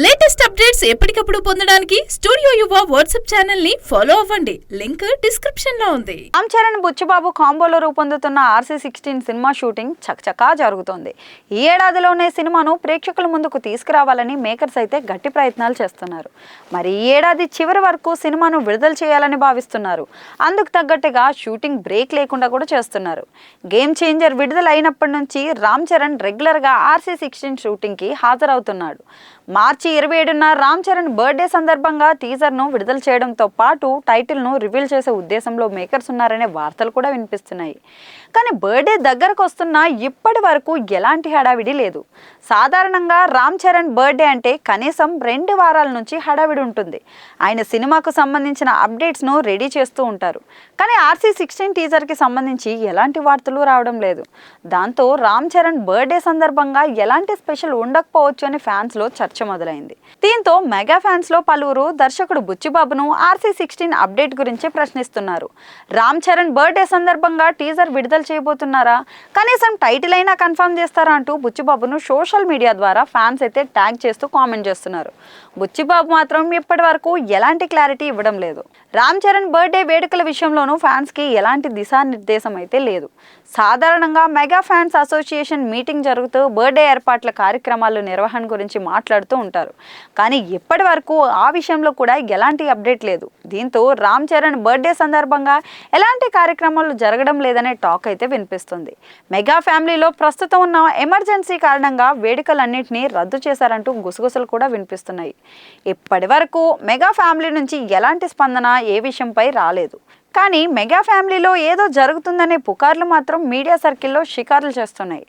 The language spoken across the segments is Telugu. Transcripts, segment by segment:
లేటెస్ట్ అప్డేట్స్ ఎప్పటికప్పుడు పొందడానికి స్టూడియో యువ వాట్సాప్ ఛానల్ ని ఫాలో అవ్వండి. లింక్ డిస్క్రిప్షన్ లో ఉంది. రామ్ చరణ్ బుచ్చిబాబు కాంబోలో రూపొందుతున్న RC16 సినిమా షూటింగ్ చకచకా జరుగుతోంది. ఈ ఏడాదిలోనే సినిమాను ప్రేక్షకుల ముందుకు తీసుకురావాలని మేకర్స్ అయితే గట్టి ప్రయత్నాలు చేస్తున్నారు. మరి ఈ ఏడాది చివరి వరకు సినిమాను విడుదల చేయాలని భావిస్తున్నారు. అందుకు తగ్గట్టుగా షూటింగ్ బ్రేక్ లేకుండా కూడా చేస్తున్నారు. గేమ్ చేంజర్ విడుదల అయినప్పటి నుంచి రామ్ చరణ్ రెగ్యులర్ గా RC16 షూటింగ్ కి హాజరవుతున్నాడు. మార్చి 27న రామ్ చరణ్ బర్త్డే సందర్భంగా టీజర్ను విడుదల చేయడంతో పాటు టైటిల్ను రివీల్ చేసే ఉద్దేశంలో మేకర్స్ ఉన్నారనే వార్తలు కూడా వినిపిస్తున్నాయి. కానీ బర్త్డే దగ్గరకు వస్తున్నా ఇప్పటి వరకు ఎలాంటి హడావిడి లేదు. సాధారణంగా రామ్ చరణ్ బర్త్డే అంటే కనీసం 2 వారాల నుంచి హడావిడి ఉంటుంది. ఆయన సినిమాకు సంబంధించిన అప్డేట్స్ను రెడీ చేస్తూ ఉంటారు. కానీ RC16 టీజర్కి సంబంధించి ఎలాంటి వార్తలు రావడం లేదు. దాంతో రామ్ చరణ్ బర్త్డే సందర్భంగా ఎలాంటి స్పెషల్ ఉండకపోవచ్చు అని ఫ్యాన్స్లో చర్చ మొదలైంది. దీంతో మెగా ఫ్యాన్స్ లో పలువురు దర్శకుడు బుచ్చిబాబును RC16 అప్డేట్ గురించి ప్రశ్నిస్తున్నారు. రామ్ చరణ్ బర్త్డే సందర్భంగా టీజర్ విడుదల చేయబోతున్నారా, కనీసం టైటిల్ అయినా కన్ఫర్మ్ చేస్తారా అంటూ బుచ్చిబాబును సోషల్ మీడియా ద్వారా ఫ్యాన్స్ అయితే ట్యాగ్ చేస్తూ కామెంట్ చేస్తున్నారు. బుచ్చిబాబు మాత్రం ఇప్పటి వరకు ఎలాంటి క్లారిటీ ఇవ్వడం లేదు. రామ్ చరణ్ బర్త్డే వేడుకల విషయంలోనూ ఫ్యాన్స్ కి ఎలాంటి దిశానిర్దేశం అయితే లేదు. సాధారణంగా మెగా ఫ్యాన్స్ అసోసియేషన్ మీటింగ్ జరుగుతూ బర్త్డే ఏర్పాట్ల కార్యక్రమాల నిర్వహణ గురించి మాట్లాడుతూ ఉంటారు. కానీ ఇప్పటి వరకు ఆ విషయంలో కూడా ఎలాంటి అప్డేట్ లేదు. దీంతో రామ్ చరణ్ బర్త్డే సందర్భంగా ఎలాంటి కార్యక్రమాలు జరగడం లేదనే టాక్ అయితే వినిపిస్తుంది. మెగా ఫ్యామిలీలో ప్రస్తుతం ఉన్న ఎమర్జెన్సీ కారణంగా వేడుకలన్నింటినీ రద్దు చేశారంటూ గుసగుసలు కూడా వినిపిస్తున్నాయి. ఇప్పటి వరకు మెగా ఫ్యామిలీ నుంచి ఎలాంటి స్పందన ఏ విషయంపై రాలేదు. కానీ మెగా ఫ్యామిలీలో ఏదో జరుగుతుందనే పుకార్లు మాత్రం మీడియా సర్కిల్లో షికారులు చేస్తున్నాయి.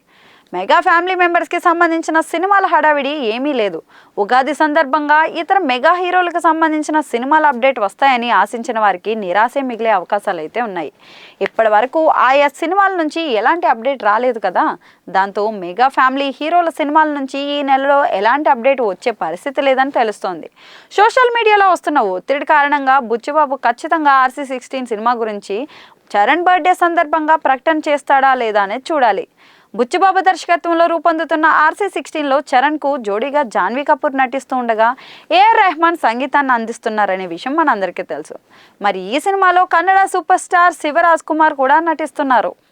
మెగా ఫ్యామిలీ మెంబర్స్కి సంబంధించిన సినిమాల హడావిడి ఏమీ లేదు. ఉగాది సందర్భంగా ఇతర మెగా హీరోలకు సంబంధించిన సినిమాల అప్డేట్ వస్తాయని ఆశించిన వారికి నిరాశే మిగిలే అవకాశాలు అయితే ఉన్నాయి. ఇప్పటి వరకు ఆయా సినిమాల నుంచి ఎలాంటి అప్డేట్ రాలేదు కదా. దాంతో మెగా ఫ్యామిలీ హీరోల సినిమాల నుంచి ఈ నెలలో ఎలాంటి అప్డేట్ వచ్చే పరిస్థితి లేదని తెలుస్తోంది. సోషల్ మీడియాలో వస్తున్న ఒత్తిడి కారణంగా బుచ్చిబాబు ఖచ్చితంగా RC16 సినిమా గురించి చరణ్ బర్త్డే సందర్భంగా ప్రకటన చేస్తాడా లేదా అనేది చూడాలి. బుచ్చిబాబు దర్శకత్వంలో రూపొందుతున్న RC16లో చరణ్కు జోడీగా జాన్వీ కపూర్ నటిస్తూ ఉండగా AR రెహమాన్ సంగీతాన్ని అందిస్తున్నారనే విషయం మనందరికీ తెలుసు. మరి ఈ సినిమాలో కన్నడ సూపర్ స్టార్ శివరాజ్ కుమార్ కూడా నటిస్తున్నారు.